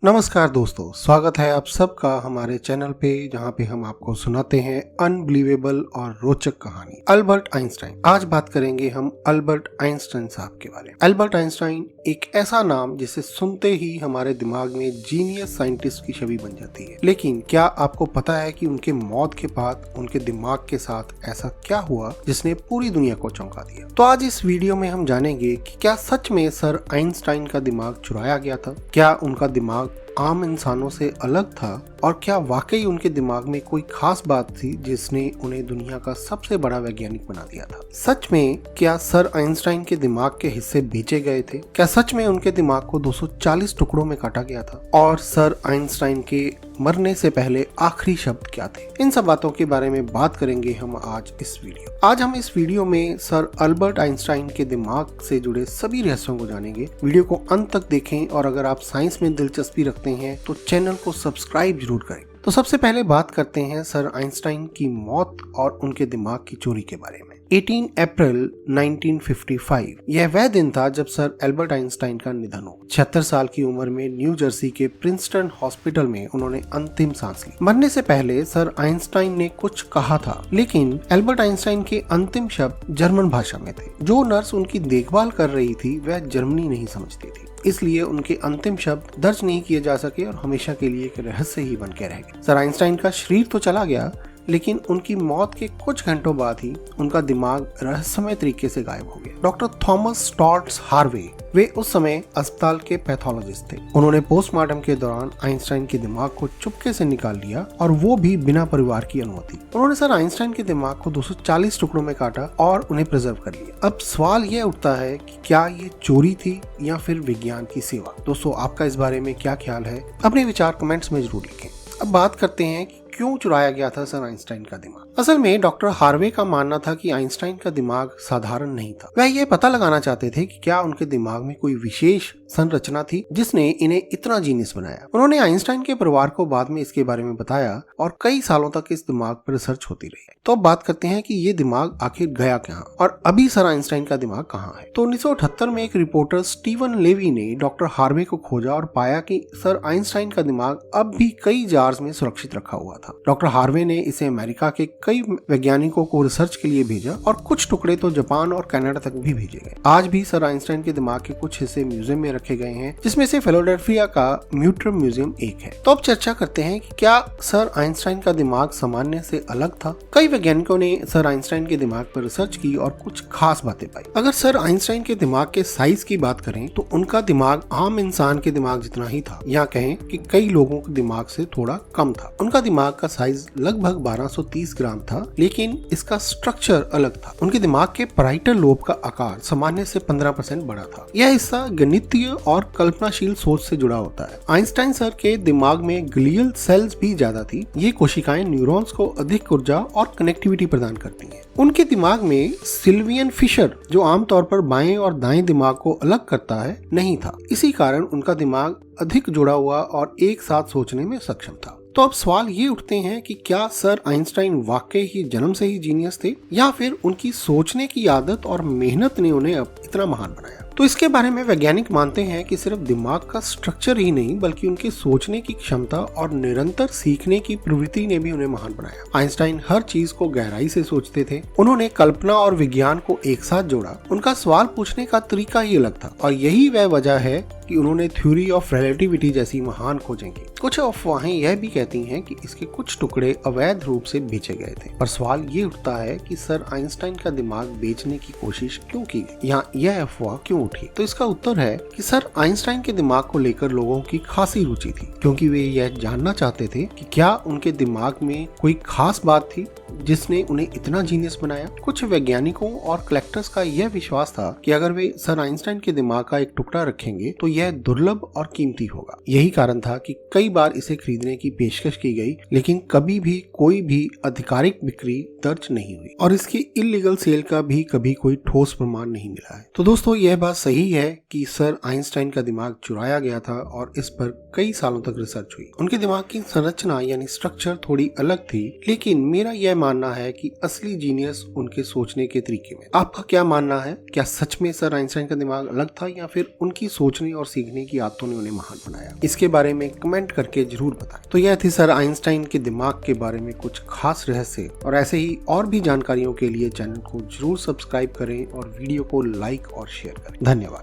नमस्कार दोस्तों, स्वागत है आप सबका हमारे चैनल पे, जहाँ पे हम आपको सुनाते हैं अनबिलीवेबल और रोचक कहानी। Albert Einstein. आज बात करेंगे हम अल्बर्ट आइंस्टाइन साहब के बारे में। अल्बर्ट आइंस्टाइन एक ऐसा नाम जिसे सुनते ही हमारे दिमाग में जीनियस साइंटिस्ट की छवि बन जाती है। लेकिन क्या आपको पता है कि उनके मौत के बाद उनके दिमाग के साथ ऐसा क्या हुआ जिसने पूरी दुनिया को चौंका दिया? तो आज इस वीडियो में हम जानेंगे कि क्या सच में सर आइंस्टाइन का दिमाग चुराया गया था? क्या उनका दिमाग आम इंसानों से अलग था? और क्या वाकई उनके दिमाग में कोई खास बात थी जिसने उन्हें दुनिया का सबसे बड़ा वैज्ञानिक बना दिया था? सच में क्या सर आइंस्टाइन के दिमाग के हिस्से बेचे गए थे? क्या सच में उनके दिमाग को 240 टुकड़ों में काटा गया था? और सर आइंस्टाइन के मरने से पहले आखिरी शब्द क्या थे? इन सब बातों के बारे में बात करेंगे हम आज हम इस वीडियो में सर अल्बर्ट आइंस्टाइन के दिमाग से जुड़े सभी रहस्यों को जानेंगे। वीडियो को अंत तक देखें और अगर आप साइंस में दिलचस्पी रखते हैं तो चैनल को सब्सक्राइब जरूर करें। तो सबसे पहले बात करते हैं सर आइंस्टाइन की मौत और उनके दिमाग की चोरी के बारे में। 18 अप्रैल 1955 यह वह दिन था जब सर अल्बर्ट आइंस्टाइन का निधन हो। 76 साल की उम्र में न्यू जर्सी के प्रिंसटन हॉस्पिटल में उन्होंने अंतिम सांस ली। मरने से पहले सर आइंस्टाइन ने कुछ कहा था, लेकिन अल्बर्ट आइंस्टाइन के अंतिम शब्द जर्मन भाषा में थे। जो नर्स उनकी देखभाल कर रही थी वह जर्मनी नहीं समझती थी, इसलिए उनके अंतिम शब्द दर्ज नहीं किए जा सके और हमेशा के लिए एक रहस्य ही बन के रह गए। सर आइंस्टाइन का शरीर तो चला गया, लेकिन उनकी मौत के कुछ घंटों बाद ही उनका दिमाग रहस्यमय तरीके से गायब हो गया। डॉक्टर थॉमस स्टॉर्ट्स हार्वे, वे उस समय अस्पताल के पैथोलॉजिस्ट थे। उन्होंने पोस्टमार्टम के दौरान आइंस्टाइन के दिमाग को चुपके से निकाल लिया, और वो भी बिना परिवार की अनुमति। उन्होंने सर आइंस्टाइन के दिमाग को 240 टुकड़ों में काटा और उन्हें प्रिजर्व कर लिया। अब सवाल यह उठता है कि क्या ये चोरी थी या फिर विज्ञान की सेवा? दोस्तों, आपका इस बारे में क्या ख्याल है? अपने विचार कमेंट्स में जरूर लिखें। अब बात करते हैं कि क्यों चुराया गया था सर आइंस्टाइन का दिमाग। असल में डॉक्टर हार्वे का मानना था कि आइंस्टाइन का दिमाग साधारण नहीं था। वह यह पता लगाना चाहते थे कि क्या उनके दिमाग में कोई विशेष संरचना थी जिसने इन्हें इतना जीनियस बनाया। उन्होंने आइंस्टाइन के परिवार को बाद में इसके बारे में बताया और कई सालों तक इस दिमाग पर रिसर्च होती रही। तो अब बात करते हैं कि ये दिमाग आखिर गया कहाँ और अभी सर आइंस्टाइन का दिमाग कहाँ है। तो 1978 में एक रिपोर्टर स्टीवन लेवी ने डॉक्टर हार्वे को खोजा और पाया कि सर आइंस्टाइन का दिमाग अब भी कई जार्स में सुरक्षित रखा हुआ था। डॉक्टर हार्वे ने इसे अमेरिका के कई वैज्ञानिकों को रिसर्च के लिए भेजा और कुछ टुकड़े तो जापान और कनाडा तक भी भेजे गए। आज भी सर आइंस्टाइन के दिमाग के कुछ हिस्से म्यूजियम में रखे गए हैं, जिसमें से फिलाडेल्फिया का म्यूट्रम म्यूजियम एक है। तो अब चर्चा करते हैं कि क्या सर आइंस्टाइन का दिमाग सामान्य से अलग था? कई वैज्ञानिकों ने सर आइंस्टाइन के दिमाग पर रिसर्च की और कुछ खास बातें पाई। अगर सर आइंस्टाइन के दिमाग के साइज की बात करें तो उनका दिमाग आम इंसान के दिमाग जितना ही था, या कहें कि कई लोगों के दिमाग से थोड़ा कम था। उनका दिमाग का साइज लगभग 1230 ग्राम था, लेकिन इसका स्ट्रक्चर अलग था। उनके दिमाग के पैराइटल लोब का आकार सामान्य से 15% बड़ा था। यह हिस्सा गणितीय और कल्पनाशील सोच से जुड़ा होता है। आइंस्टाइन सर के दिमाग में ग्लियल सेल्स भी ज्यादा थी। ये कोशिकाएं न्यूरॉन्स को अधिक ऊर्जा और कनेक्टिविटी प्रदान करती हैं। उनके दिमाग में सिल्वियन फिशर, जो आमतौर पर बाएं और दाएं दिमाग को अलग करता है, नहीं था। इसी कारण उनका दिमाग अधिक जुड़ा हुआ और एक साथ सोचने में सक्षम था। तो अब सवाल ये उठते हैं कि क्या सर आइंस्टाइन वाकई ही जन्म से ही जीनियस थे, या फिर उनकी सोचने की आदत और मेहनत ने उन्हें अब इतना महान बनाया? तो इसके बारे में वैज्ञानिक मानते हैं कि सिर्फ दिमाग का स्ट्रक्चर ही नहीं, बल्कि उनकी सोचने की क्षमता और निरंतर सीखने की प्रवृत्ति ने भी उन्हें महान बनाया। आइंस्टाइन हर चीज को गहराई से सोचते थे। उन्होंने कल्पना और विज्ञान को एक साथ जोड़ा। उनका सवाल पूछने का तरीका ही अलग था, और यही वह वजह है कि उन्होंने थ्योरी ऑफ रिलेटिविटी जैसी महान खोजें की। कुछ अफवाहें यह भी कहती हैं कि इसके कुछ टुकड़े अवैध रूप से बेचे गए थे। पर सवाल ये उठता है कि सर आइंस्टाइन का दिमाग बेचने की कोशिश क्यों की गई, या यह अफवाह क्यों उठी? तो इसका उत्तर है कि सर आइंस्टाइन के दिमाग को लेकर लोगों की खासी रुचि थी, क्योंकि वे यह जानना चाहते थे कि क्या उनके दिमाग में कोई खास बात थी जिसने उन्हें इतना जीनियस बनाया। कुछ वैज्ञानिकों और कलेक्टर्स का यह विश्वास था कि अगर वे सर आइंस्टाइन के दिमाग का एक टुकड़ा रखेंगे तो यह दुर्लभ और कीमती होगा। यही कारण था कि कई बार इसे खरीदने की पेशकश की गई, लेकिन कभी भी कोई भी आधिकारिक बिक्री दर्ज नहीं हुई और इसकी इलीगल सेल का भी कभी कोई ठोस प्रमाण नहीं मिला है। तो दोस्तों, यह बात सही है कि सर आइंस्टाइन का दिमाग चुराया गया था और इस पर कई सालों तक रिसर्च हुई। उनके दिमाग की संरचना यानी स्ट्रक्चर थोड़ी अलग थी, लेकिन मेरा यह मानना है कि असली जीनियस उनके सोचने के तरीके में। आपका क्या मानना है? क्या सच में सर आइंस्टाइन का दिमाग अलग था या फिर उनकी सोचने और सीखने की आदतों ने उन्हें महान बनाया? इसके बारे में कमेंट करके जरूर बताएं। तो यह थी सर आइंस्टाइन के दिमाग के बारे में कुछ खास रहस्य, और ऐसे ही और भी जानकारियों के लिए चैनल को जरूर सब्सक्राइब करें और वीडियो को लाइक और शेयर करें। धन्यवाद।